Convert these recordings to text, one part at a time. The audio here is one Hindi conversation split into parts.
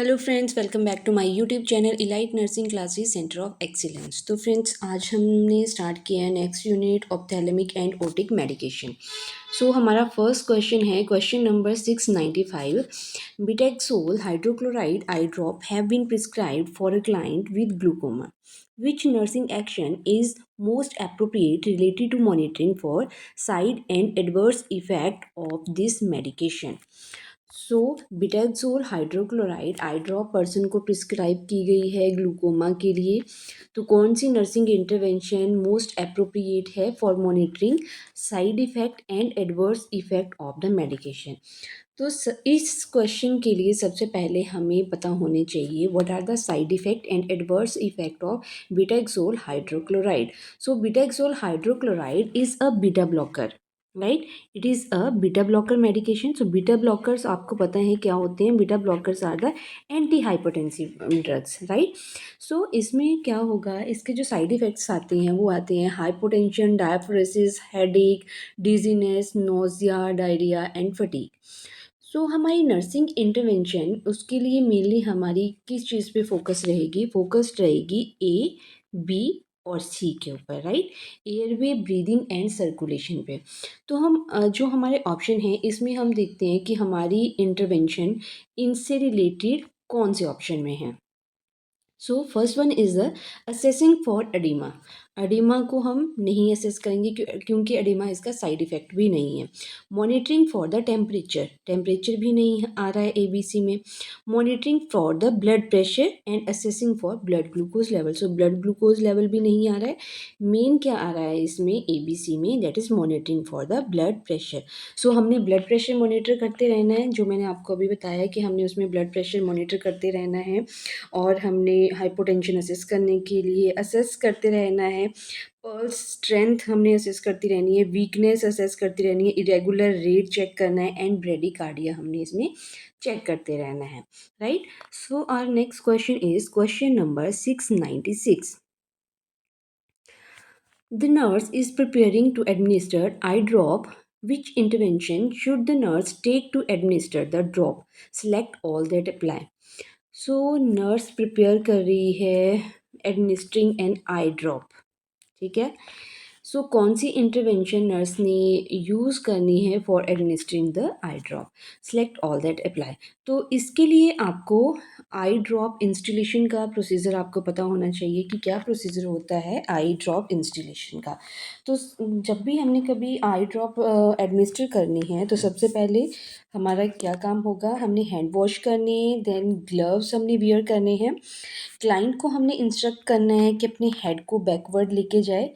Hello friends, welcome back to my YouTube channel elite nursing classes centre of excellence. तो फ्रेंड्स, आज हमने स्टार्ट किया है next unit ophthalmic and otic medication. हमारा फर्स्ट क्वेश्चन है question number 695। Betaxolol hydrochloride eye drop have been prescribed for a client with glaucoma. Which nursing action is most appropriate related to monitoring for side and adverse effect of this medication? Betaxolol hydrochloride eye drop person को प्रिस्क्राइब की गई है ग्लूकोमा के लिए। तो कौन सी नर्सिंग इंटरवेंशन मोस्ट अप्रोप्रिएट है for monitoring side effect and adverse effect of the medication? इस क्वेश्चन के लिए सबसे पहले हमें पता होने चाहिए what are the side effect and adverse effect of betaxolol hydrochloride. Betaxolol hydrochloride is a beta blocker, right. It is a beta blocker medication. Beta blockers आपको पता है क्या होते हैं? Beta blockers are the antihypertensive drugs, right. इसमें क्या होगा, इसके जो साइड इफ़ेक्ट्स आते हैं वो आते हैं hypotension, diaphoresis, headache, dizziness, nausea, diarrhoea and fatigue. हमारी नर्सिंग इंटरवेंशन उसके लिए मेनली हमारी किस चीज़ पे फोकस रहेगी? फोकस्ड रहेगी ए, बी और सी के ऊपर, right. Airway, breathing and circulation पे। जो हमारे ऑप्शन हैं इसमें हम देखते हैं कि हमारी इंटरवेंशन इनसे रिलेटेड कौन से ऑप्शन में है। First one is the assessing for oedema. Oedema को हम नहीं असेस करेंगे क्योंकि एडिमा इसका साइड इफ़ेक्ट भी नहीं है। Monitoring for the temperature, temperature भी नहीं आ रहा है एबीसी में। Monitoring for the blood pressure and assessing for blood glucose level. Blood glucose level भी नहीं आ रहा है। मेन क्या आ रहा है इसमें एबीसी में? That is monitoring for the blood pressure. हमने ब्लड प्रेशर मॉनिटर करते रहना है, जो मैंने आपको अभी बताया कि हमने उसमें ब्लड प्रेशर मॉनिटर करते रहना है। और हमने हाइपोटेंशन असेस करने के लिए असेस करते रहना है। पल्स स्ट्रेंथ हमने असेस करती रहनी है, वीकनेस असेस करती रहनी है, इरेगुलर रेट चेक करना है एंड ब्रेडिकार्डिया हमने इसमें चेक करते रहना है, right. Our next question is question number 696। The nurse is preparing to administer eye drop. Which intervention should the nurse take to administer the drop? Select all that apply. Nurse prepare कर रही है एडमिनिस्ट्रिंग एन आई ड्रॉप, ठीक है। कौन सी इंटरवेंशन नर्स ने यूज़ करनी है for administering the eye drop? Select all that apply. इसके लिए आपको आई ड्रॉप इंस्टॉलेशन का प्रोसीजर आपको पता होना चाहिए कि क्या प्रोसीजर होता है आई ड्रॉप इंस्टॉलेशन का। जब भी हमने कभी आई ड्रॉप एडमिनिस्टर करनी है तो सबसे पहले हमारा क्या काम होगा? हमने हैंड वॉश करने, देन ग्लव्स हमने वियर करने हैं। क्लाइंट को हमने इंस्ट्रक्ट करना है कि अपने हेड को बैकवर्ड लेके जाए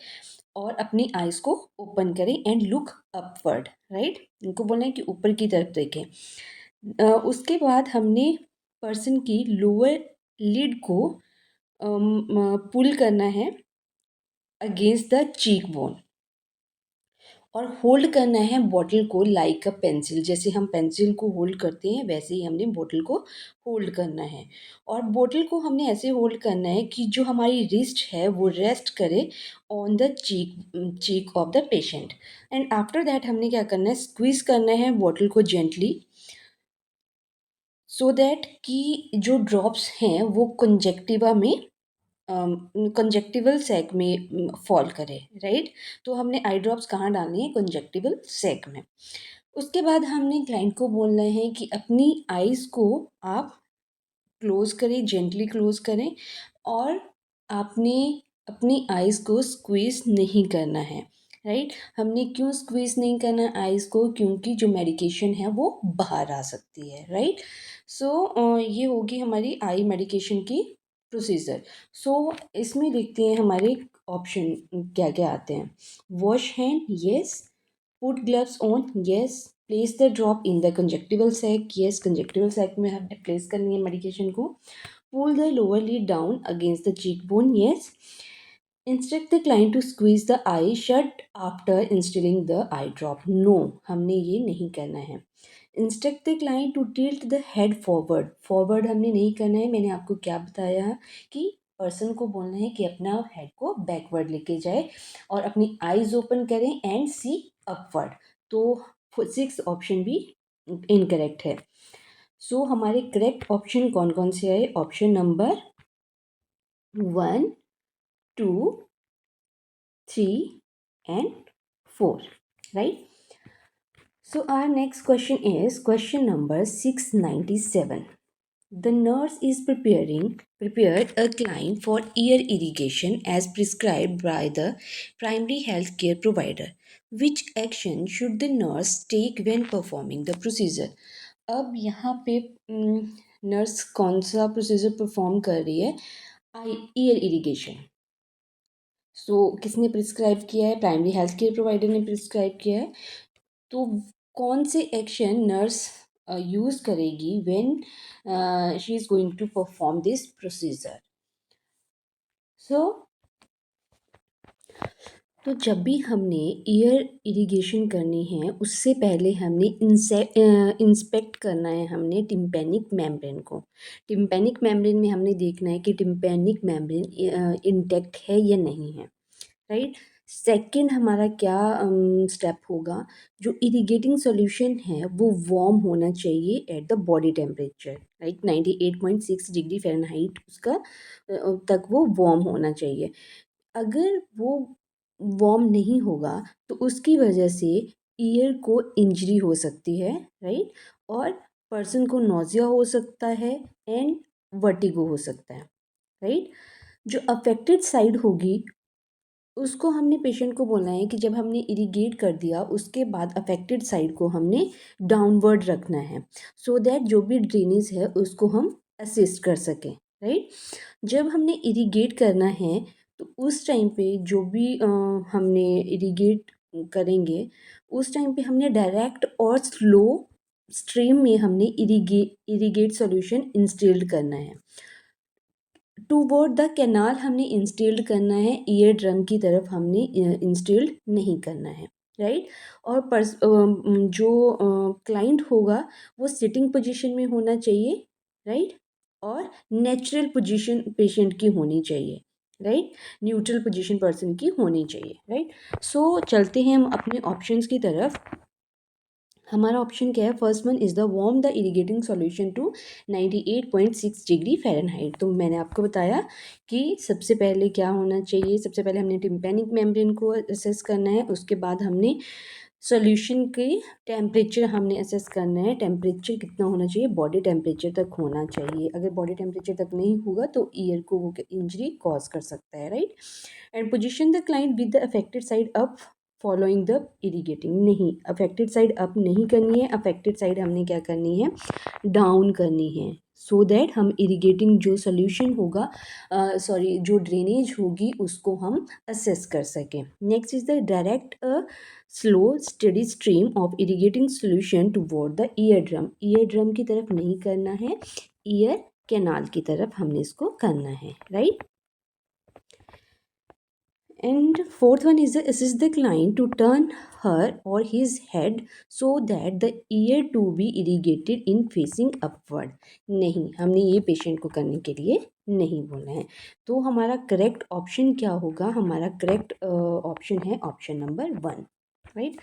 और अपनी आइज़ को ओपन करें एंड लुक अपवर्ड, राइट। इनको बोलना है कि ऊपर की तरफ देखें। उसके बाद हमने पर्सन की लोअर लिड को पुल करना है अगेंस्ट द चीक बोन और होल्ड करना है बॉटल को लाइक अ पेंसिल। जैसे हम पेंसिल को होल्ड करते हैं वैसे ही हमने बॉटल को होल्ड करना है। और बॉटल को हमने ऐसे होल्ड करना है कि जो हमारी रिस्ट है वो रेस्ट करे on the cheek of the patient. And after that हमने क्या करना है? स्क्वीज करना है बॉटल को जेंटली, सो दैट कि जो ड्रॉप्स हैं वो कंजेक्टिवा में कंजेक्टिवल सैक में फॉल करे, राइट। हमने आई ड्रॉप्स कहाँ डालनी है? कंजेक्टिवल सैक में। उसके बाद हमने क्लाइंट को बोलना है कि अपनी आइज़ को आप क्लोज करें, जेंटली क्लोज करें और आपने अपनी आइज़ को स्क्वीज़ नहीं करना है, राइट। हमने क्यों स्क्वीज़ नहीं करना आइज़ को? क्योंकि जो मेडिकेशन है वो बाहर आ सकती है, राइट। ये होगी हमारी आई मेडिकेशन की प्रोसीजर। इसमें देखते हैं हमारे ऑप्शन क्या क्या आते हैं। Wash hand, yes. Put gloves on, yes. Place the drop in the conjunctival sac, yes. Conjunctival sac में हमने प्लेस करनी है मेडिकेशन को। Pull the lower lid down against the cheek bone, yes. Instruct the client to squeeze the eye shut after instilling the eye drop, no, हमने ये नहीं करना है। Instruct the client to tilt the head forward, forward हमने नहीं करना है। मैंने आपको क्या बताया कि पर्सन को बोलना है कि अपना हेड को बैकवर्ड लेके जाए और अपनी आईज ओपन करें एंड सी अपवर्ड। 6 ऑप्शन भी इनकरेक्ट है। सो हमारे करेक्ट ऑप्शन कौन कौन से आए? Option number 1, 2, 3 and 4, right? So our next question is question number 697. The nurse is prepared a client for ear irrigation as prescribed by the primary health care provider. Which action should the nurse take when performing the procedure? अब यहाँ पे नर्स कौन सा प्रोसीजर परफॉर्म कर रही है? Year irrigation. सो किसने प्रिस्क्राइब किया है? प्राइमरी हेल्थ केयर प्रोवाइडर ने प्रिस्क्राइब किया है। तो कौन से एक्शन नर्स यूज़ करेगी when she is going to perform this procedure? So तो जब भी हमने ईयर इरिगेशन करनी है उससे पहले हमने इंस्पेक्ट करना है हमने टिम्पैनिक मेम्ब्रेन को। टिम्पैनिक मेम्ब्रेन में हमने देखना है कि टिम्पैनिक मेम्ब्रेन इंटैक्ट है या नहीं है, राइट? सेकंड हमारा क्या स्टेप होगा? जो इरिगेटिंग सॉल्यूशन है वो वार्म होना चाहिए at the body temperature, like 98.6 degree Fahrenheit उसका तक वो वार्म होना चाहिए। अगर वो वार्म नहीं होगा तो उसकी वजह से ईयर को इंजरी हो सकती है, राइट? और पर्सन को नोज़िया हो सकता है एंड वर्टिगो हो सकता है, राइट? जो अफेक्टेड साइड होगी उसको हमने पेशेंट को बोलना है कि जब हमने इरिगेट कर दिया उसके बाद अफेक्टेड साइड को हमने डाउनवर्ड रखना है, सो दैट जो भी ड्रेनेज है उसको हम असिस्ट कर सकें, राइट? जब हमने इरिगेट करना है तो उस टाइम पे जो भी हमने इरिगेट करेंगे उस टाइम पे हमने डायरेक्ट और स्लो स्ट्रीम में हमने इरिगेट सॉल्यूशन इंस्टिल्ड करना है। टूवर्ड द कैनाल हमने इंस्टिल्ड करना है, ईयर ड्रम की तरफ हमने इंस्टिल्ड नहीं करना है, राइट? और जो क्लाइंट होगा वो सिटिंग पोजीशन में होना चाहिए, राइट? और नेचुरल पोजीशन पेशेंट की होनी चाहिए, राइट? न्यूट्रल पोजीशन पर्सन की होनी चाहिए, राइट? सो चलते हैं हम अपने ऑप्शंस की तरफ। हमारा ऑप्शन क्या है? First one is the warm the irrigating solution to 98.6 degree Fahrenheit. तो मैंने आपको बताया कि सबसे पहले क्या होना चाहिए? सबसे पहले हमने टिम्पैनिक मेम्ब्रेन को असेस करना है, उसके बाद हमने सॉल्यूशन के टेम्परेचर हमने असेस करना है। टेम्परेचर कितना होना चाहिए? बॉडी टेम्परेचर तक होना चाहिए। अगर बॉडी टेम्परेचर तक नहीं होगा तो ईयर को वो इंजरी कॉज कर सकता है, right? And position the client with the affected side up following the irrigating. नहीं, अफेक्टेड साइड अप नहीं करनी है, अफेक्टेड साइड हमने क्या करनी है? डाउन करनी है, सो दैट हम इरिगेटिंग जो सोल्यूशन होगा सॉरी जो ड्रेनेज होगी उसको हम असेस कर सकें। Next is the direct slow study stream of irrigating solution toward the ear drum. Ear drum की तरफ नहीं करना है, ईयर कैनाल की तरफ हमने इसको करना है, right? And fourth one is assist the client to turn her or his head so that the ear to be irrigated in facing upward। नहीं, हमने ये पेशेंट को करने के लिए नहीं बोला है। तो हमारा करेक्ट ऑप्शन क्या होगा? हमारा करेक्ट ऑप्शन है ऑप्शन नंबर 1, राइट?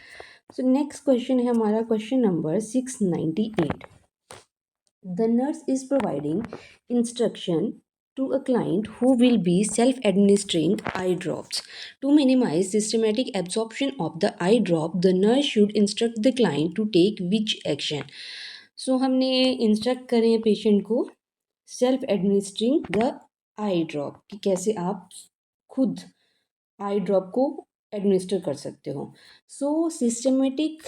सो नेक्स्ट क्वेश्चन है हमारा question number 698। The nurse is providing instruction to a client who will be self-administering eye drops. To minimize systematic absorption of the eye drop, the nurse should instruct the client to take which action? So हमने इंस्ट्रक्ट करें पेशेंट को self administering the eye drop कि कैसे आप खुद आई ड्रॉप को एडमिनिस्टर कर सकते हो। सो सिस्टमेटिक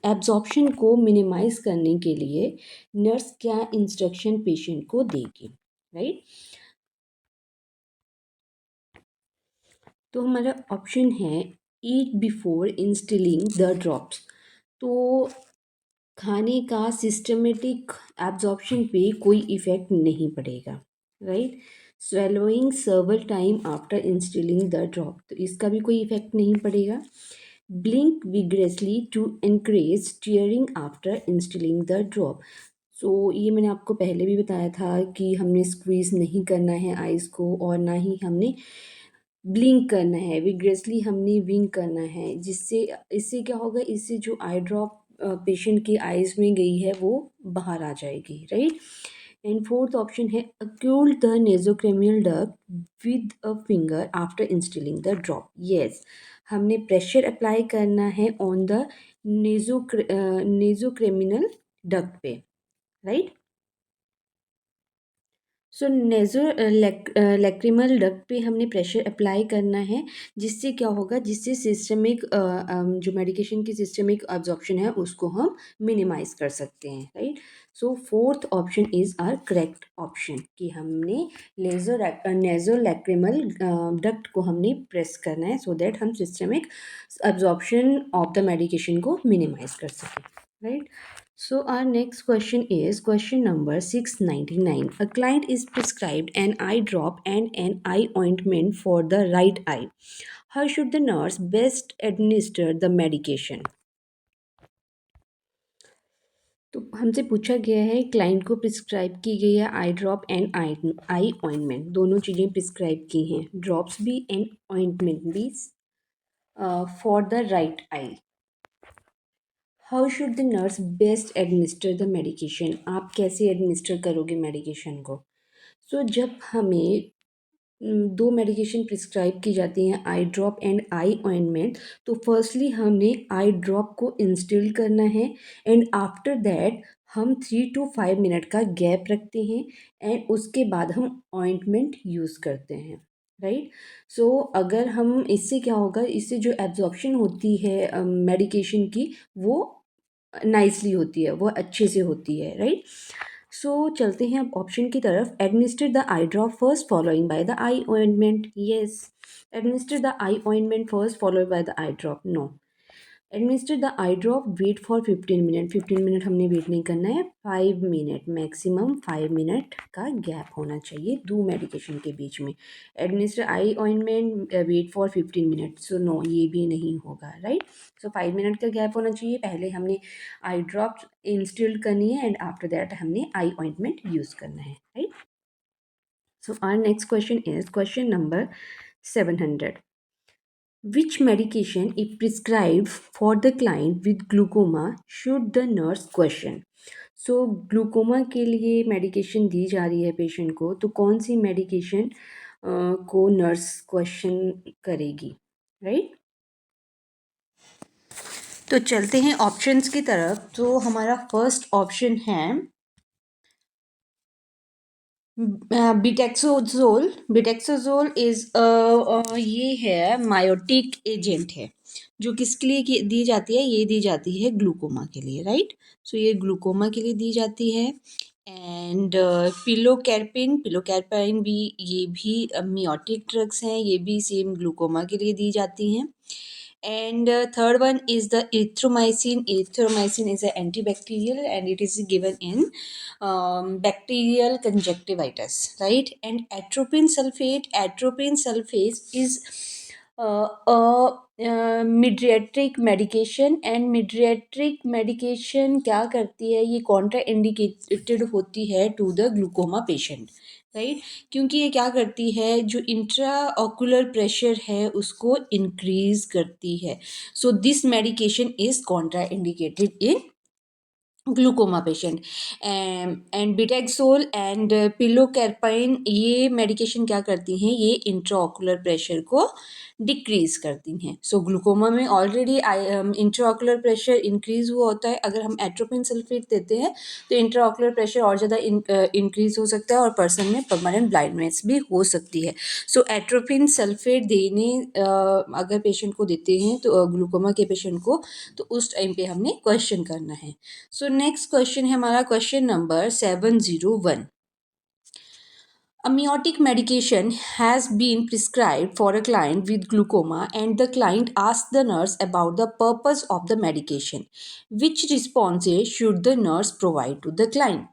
एब्जॉर्प्शन को मिनिमाइज करने के लिए नर्स क्या इंस्ट्रक्शन पेशेंट को देगी, राइट? तो हमारा ऑप्शन है ईट बिफोर इंस्टिलिंग द ड्रॉप्स। तो खाने का सिस्टमेटिक एब्जॉर्प्शन पे कोई इफ़ेक्ट नहीं पड़ेगा, right? Swallowing several time after instilling the drop, तो इसका भी कोई इफ़ेक्ट नहीं पड़ेगा। Blink vigorously to encourage tearing after instilling the drop. So ये मैंने आपको पहले भी बताया था कि हमने स्क्वीज़ नहीं करना है आइज़ को और ना ही हमने ब्लिंक करना है, विग्रेसली हमने विंक करना है, जिससे इससे क्या होगा? इससे जो आई ड्रॉप पेशेंट की आइज़ में गई है वो बाहर आ जाएगी, राइट। एंड फोर्थ ऑप्शन है occlude the nasolacrimal duct with a finger after instilling the drop. Yes, हमने प्रेशर अप्लाई करना है ऑन द नेजोक्रेमिनल डक्ट पे, right. So nasolacrimal duct पे हमने प्रेशर अप्लाई करना है, जिससे क्या होगा, जिससे सिस्टमिक जो मेडिकेशन की सिस्टमिक अब्जॉर्प्शन है उसको हम मिनिमाइज कर सकते हैं, right. So fourth option is our correct option कि हमने नेज़ो लैक्रिमल डक्ट को हमने प्रेस करना है सो दैट हम systemic absorption of the medication को मिनिमाइज कर सकें, right. So our next question is question number 699. A client is prescribed an eye drop and an eye ointment for the right eye. How should the nurse best administer the medication? तो हमसे पूछा गया है क्लाइंट को प्रिस्क्राइब की गई है आई ड्रॉप एंड आई ऑइंटमेंट, दोनों चीज़ें प्रिस्क्राइब की हैं, ड्रॉप्स भी एंड ऑइंटमेंट भी for the right I. How should the nurse best administer the medication, आप कैसे एडमिनिस्टर करोगे मेडिकेशन को। सो जब हमें दो मेडिकेशन प्रिस्क्राइब की जाती हैं, आई ड्रॉप एंड आई ऑइंटमेंट, तो फर्स्टली हमने आई ड्रॉप को इंस्टिल करना है एंड आफ्टर दैट हम 3 to 5 मिनट का गैप रखते हैं एंड उसके बाद हम ऑइंटमेंट यूज़ करते हैं, राइट। सो अगर हम इससे क्या होगा, इससे जो एब्जॉर्प्शन होती है मेडिकेशन की वो नाइसली होती है, वो अच्छे से होती है, राइट। सो चलते हैं अब ऑप्शन की तरफ। Administer the eye drop first following by the eye ointment. Yes, administer the eye ointment first following by the eye drop. No, administer the eye drop wait for 15 minute. 15 minute हमने वेट नहीं करना है, 5 मिनट मैक्सिमम, 5 मिनट का गैप होना चाहिए दो मेडिकेशन के बीच में। Administer eye ointment wait for 15 minute, so no, ये भी नहीं होगा, राइट। सो 5 मिनट का गैप होना चाहिए, पहले हमने आई ड्रॉप इंस्टिल करनी है एंड आफ्टर दैट हमने आई ऑइंटमेंट यूज़ करना है, right. So our next question is question number 700. Which medication, if prescribed for the client with glaucoma, should the nurse question? So glaucoma के लिए मेडिकेशन दी जा रही है पेशेंट को, तो कौन सी मेडिकेशन को नर्स क्वेश्चन करेगी, राइट। तो चलते हैं ऑप्शंस की तरफ। तो हमारा फर्स्ट ऑप्शन है बिटेक्सोजोल। बिटेक्सोजोल इज़ ये है मायोटिक एजेंट है, जो किसके लिए दी जाती है, ये दी जाती है ग्लूकोमा के लिए, राइट। सो ये ग्लूकोमा के लिए दी जाती है। एंड पिलोकैरपिन भी, ये भी मियोटिक ड्रग्स हैं, ये भी सेम ग्लूकोमा के लिए दी जाती हैं। And third one is the erythromycin. Erythromycin is an antibacterial and it is given in bacterial conjunctivitis, right. And atropine sulfate. Atropine sulfate is mydriatic medication, and mydriatic medication क्या करती है, ये कॉन्ट्रा इंडिकेटेड होती है to the glaucoma patient, right. क्योंकि ये क्या करती है, जो इंट्रा ऑकुलर प्रेशर है उसको इंक्रीज करती है। So this medication is contraindicated in glaucoma patient. And betaxolol and pilocarpine, ये मेडिकेशन क्या करती हैं, ये इंट्राऑकुलर प्रेशर को डिक्रीज करती हैं। सो ग्लूकोमा में ऑलरेडी इंट्राऑकुलर प्रेशर इंक्रीज हुआ होता है, अगर हम एट्रोपिन सल्फेट देते हैं तो इंट्राऑकुलर प्रेशर और ज़्यादा इंक्रीज हो सकता है और पर्सन में परमानेंट ब्लाइंडनेस भी हो सकती है। सो एट्रोपिन सल्फेट देने अगर पेशेंट को देते हैं तो ग्लूकोमा के पेशेंट को, तो उस टाइम पे हमने क्वेश्चन करना है। सो नेक्स्ट क्वेश्चन है हमारा question number 701. A meiotic medication has been prescribed for a client with glaucoma and the client asks the nurse about the purpose of the medication. Which responses should the nurse provide to the client?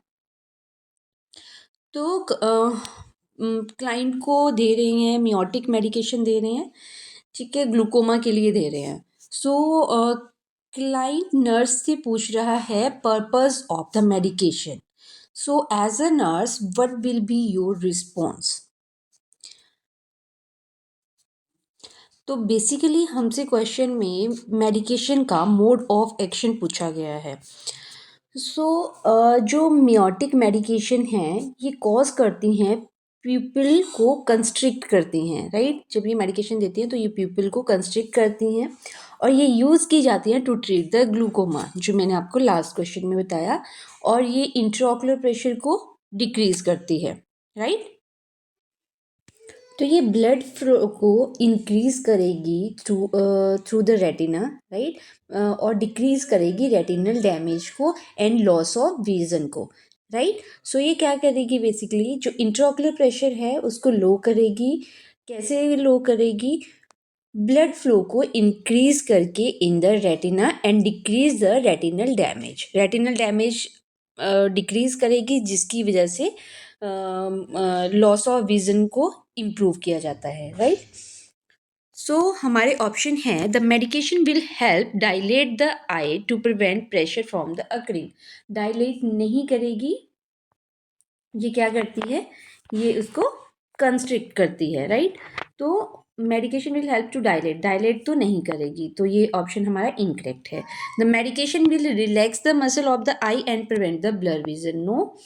तो क्लाइंट को दे रहे हैं, मियोटिक मेडिकेशन दे रहे हैं, ठीक है, ग्लूकोमा के लिए दे रहे हैं। सो क्लाइंट नर्स से पूछ रहा है purpose of the medication. So as a nurse what will be your response? तो बेसिकली हमसे क्वेश्चन में मेडिकेशन का मोड ऑफ एक्शन पूछा गया है। जो मियोटिक मेडिकेशन है ये कॉज करती हैं प्यूपिल को कंस्ट्रिक्ट करती हैं, राइट। जब ये मेडिकेशन देती हैं तो ये प्यूपिल को कंस्ट्रिक्ट करती हैं और ये यूज़ की जाती हैं टू ट्रीट द ग्लूकोमा, जो मैंने आपको लास्ट क्वेश्चन में बताया। और ये इंट्राओकुलर प्रेशर को डिक्रीज करती है, राइट। तो ये ब्लड फ्लो को इंक्रीज करेगी थ्रू द रेटिना, राइट। और डिक्रीज करेगी रेटिनल डैमेज को एंड लॉस ऑफ विजन को, राइट। सो ये क्या करेगी, बेसिकली जो इंट्राओकुलर प्रेशर है उसको लो करेगी। कैसे लो करेगी? ब्लड फ्लो को इंक्रीज करके in the retina and decrease the retinal damage decrease करेगी, जिसकी वजह से लॉस ऑफ विजन को इम्प्रूव किया जाता है, राइट। सो हमारे ऑप्शन है the medication will help dilate the eye to prevent pressure from the occurring. Dilate नहीं करेगी, ये क्या करती है, ये उसको कंस्ट्रिक्ट करती है, राइट। तो medication will help to dilate तो नहीं करेगी, तो ये ऑप्शन हमारा इनकरेक्ट है। The medication will relax the muscle of the eye and prevent the blur vision. No,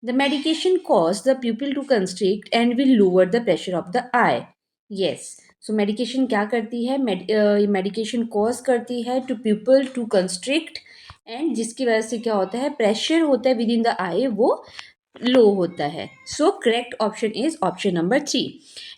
the medication cause the pupil to constrict and will lower the pressure of the eye. Yes, so medication क्या करती है, मेडिकेशन कॉज करती है to pupil to constrict and जिसकी वजह से क्या होता है, प्रेशर होता है विद इन द आई वो लो होता है। So correct option is option number 3।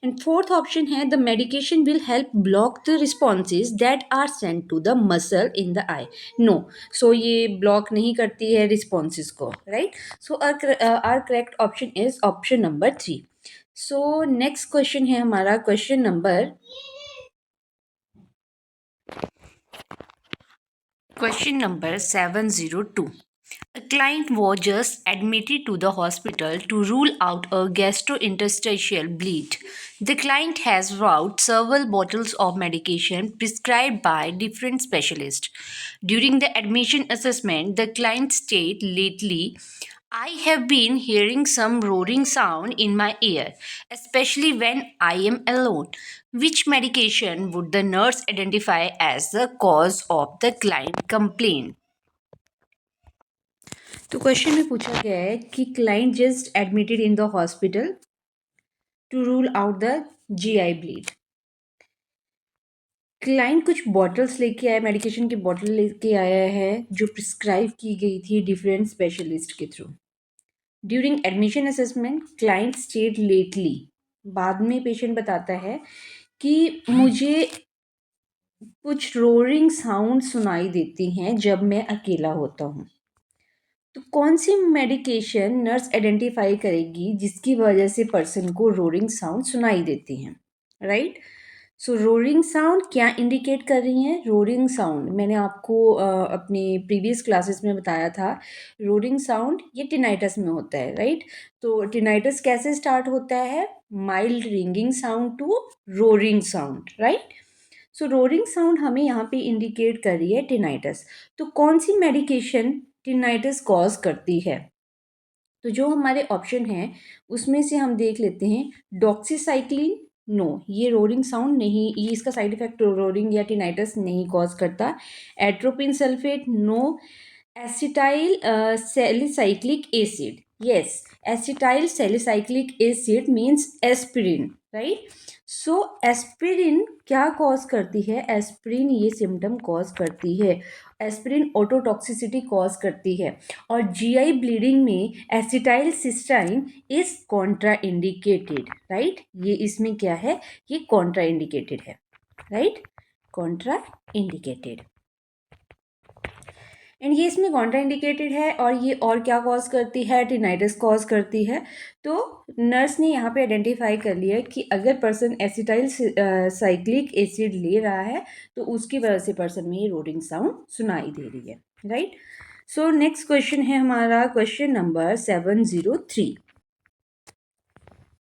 And fourth option है the medication will help block the responses that are sent to the muscle in the eye. No, so ये ब्लॉक नहीं करती है रिस्पॉन्सेज को, right. So are correct option is option number 3। So next question है हमारा question number 702। A client was just admitted to the hospital to rule out a gastrointestinal bleed. The client has brought several bottles of medication prescribed by different specialists. During the admission assessment, the client stated lately, I have been hearing some roaring sound in my ear, especially when I am alone. Which medication would the nurse identify as the cause of the client complaint? तो क्वेश्चन में पूछा गया है कि client just admitted in the hospital to rule out the GI bleed. Client कुछ बॉटल्स लेके आया, मेडिकेशन की बॉटल लेके आया है जो प्रिस्क्राइब की गई थी डिफरेंट स्पेशलिस्ट के through. During admission assessment client state lately, बाद में पेशेंट बताता है कि मुझे कुछ रोरिंग साउंड सुनाई देती हैं जब मैं अकेला होता हूँ। तो कौन सी मेडिकेशन नर्स आइडेंटिफाई करेगी जिसकी वजह से पर्सन को रोरिंग साउंड सुनाई देती हैं, राइट। सो रोरिंग साउंड क्या इंडिकेट कर रही हैं? रोरिंग साउंड मैंने आपको अपने प्रीवियस क्लासेस में बताया था, रोरिंग साउंड ये टिनाइटस में होता है, राइट। तो टिनाइटस कैसे स्टार्ट होता है? Mild ringing sound to roaring sound, right. So roaring sound हमें यहाँ पे इंडिकेट कर रही है टिनाइटस। तो कौन सी मेडिकेशन टिनाइटस कॉज करती है? तो जो हमारे ऑप्शन हैं उसमें से हम देख लेते हैं डॉक्सीसाइक्लिन। नो, ये रोरिंग साउंड नहीं, ये इसका साइड इफेक्ट रोरिंग या टिनाइटस नहीं कॉज करता। Atropine sulfate, no. Acetyl salicylic acid, yes, acetyl salicylic acid means aspirin, right. So aspirin क्या कॉज करती है? एस्पिरिन ये सिम्टम कॉज करती है, एस्पिरिन ऑटोटॉक्सिसिटी कॉज करती है। और जीआई ब्लीडिंग में acetyl cysteine is Contra indicated, right. ये इसमें क्या है? ये कॉन्ट्रा इंडिकेटेड है, राइट, कॉन्ट्रा इंडिकेटेड। एंड ये इसमें कॉन्ट्रा इंडिकेटेड है और ये और क्या कॉज करती है? टिनाइटिस कॉज करती है। तो नर्स ने यहाँ पे आइडेंटिफाई कर लिया कि अगर पर्सन एसिटाइल साइक्लिक एसिड ले रहा है तो उसकी वजह से पर्सन में ये रोरिंग साउंड सुनाई दे रही है, राइट। सो नेक्स्ट क्वेश्चन है हमारा question number 703।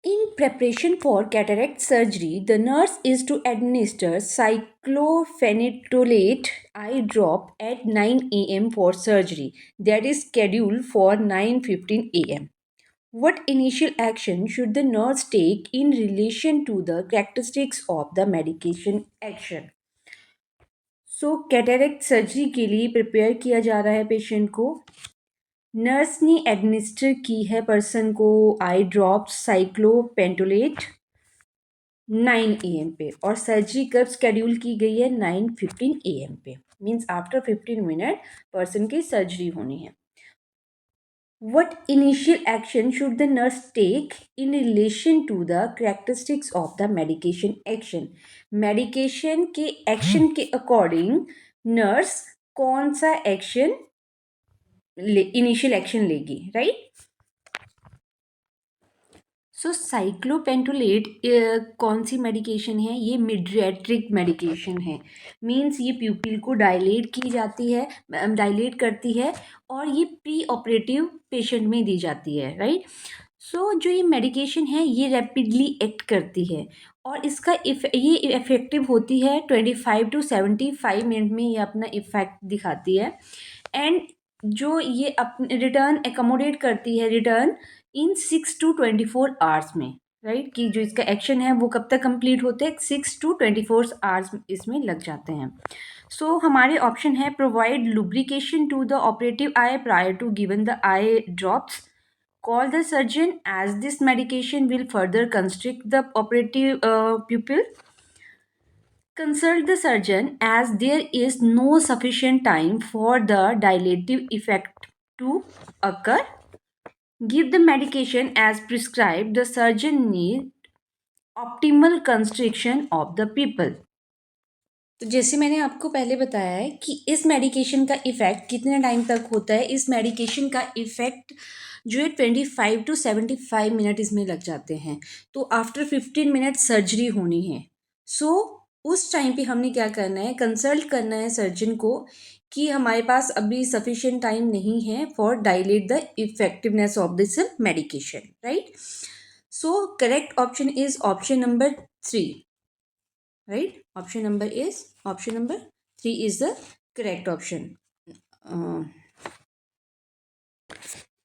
In preparation for cataract surgery, the nurse is to administer cyclophenolate eye drop at 9 a.m. for surgery that is scheduled for 9:15 a.m. What initial action should the nurse take in relation to the characteristics of the medication action? So cataract surgery के लिए प्रिपेयर किया जा रहा है पेशेंट को। नर्स ने एडमिनिस्टर की है पर्सन को आई ड्रॉप साइक्लोपेंटोलेट 9 AM पे, और सर्जरी कब स्केड्यूल की गई है? 9:15 AM पे, मीन्स आफ्टर 15 मिनट पर्सन की सर्जरी होनी है। What initial action should the nurse take in relation to the characteristics of the medication action? Medication के एक्शन के अकॉर्डिंग नर्स कौन सा एक्शन इनिशियल एक्शन लेगी, राइट? सो साइक्लोपेंटोलेट कौन सी मेडिकेशन है? ये मिडिएट्रिक मेडिकेशन है, मीन्स ये प्यूपिल को डायलेट की जाती है, डायलेट करती है, और ये प्री ऑपरेटिव पेशेंट में दी जाती है, राइट? सो जो ये मेडिकेशन है ये रैपिडली एक्ट करती है, और इसका ये इफ़ेक्टिव होती है 25 to 75 मिनट में, ये अपना इफ़ेक्ट दिखाती है। एंड जो ये अपने रिटर्न एकोमोडेट करती है, रिटर्न इन 6 to 24 आवर्स में, राइट? कि जो इसका एक्शन है वो कब तक कंप्लीट होते हैं? 6 to 24 आवर्स इसमें लग जाते हैं। सो हमारे ऑप्शन है provide lubrication to the operative eye prior to given the eye drops, call the surgeon as this medication will further constrict the operative pupil, consult the surgeon as there is no sufficient time for the dilative effect to occur, give the medication as prescribed, the surgeon need optimal constriction of the pupil। तो जैसे मैंने आपको पहले बताया है कि इस मेडिकेशन का इफ़ेक्ट कितने टाइम तक होता है। इस मेडिकेशन का इफ़ेक्ट जो है 25 to 75 मिनट इसमें लग जाते हैं। तो आफ्टर 15 मिनट सर्जरी होनी है। सो उस टाइम पे हमने क्या करना है? कंसल्ट करना है सर्जन को कि हमारे पास अभी सफिशिएंट टाइम नहीं है for dilate the effectiveness of this medication, right? So correct option is option number 3, right? Option number 3 is the correct option।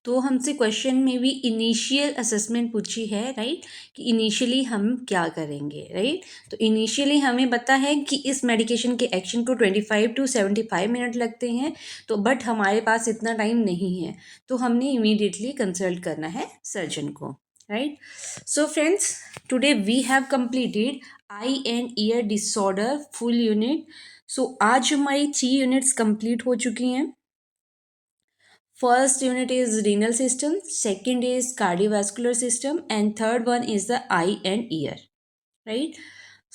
तो हमसे क्वेश्चन में भी इनिशियल असेसमेंट पूछी है, राइट? कि इनिशियली हम क्या करेंगे, राइट? तो इनिशियली हमें पता है कि इस मेडिकेशन के एक्शन को 25 to 75 मिनट लगते हैं, तो बट हमारे पास इतना टाइम नहीं है, तो हमने इमीडिएटली कंसल्ट करना है सर्जन को, right? So friends, today we have completed eye and ear disorder full unit. So आज हमारी 3 यूनिट्स कंप्लीट हो चुकी हैं। First unit is renal system, second is cardiovascular system, and third one is the eye and ear, right?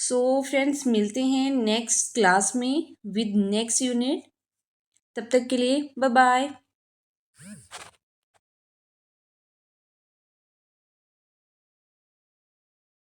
So friends, मिलते हैं नेक्स्ट क्लास में विद नेक्स्ट यूनिट। तब तक के लिए बाय बाय।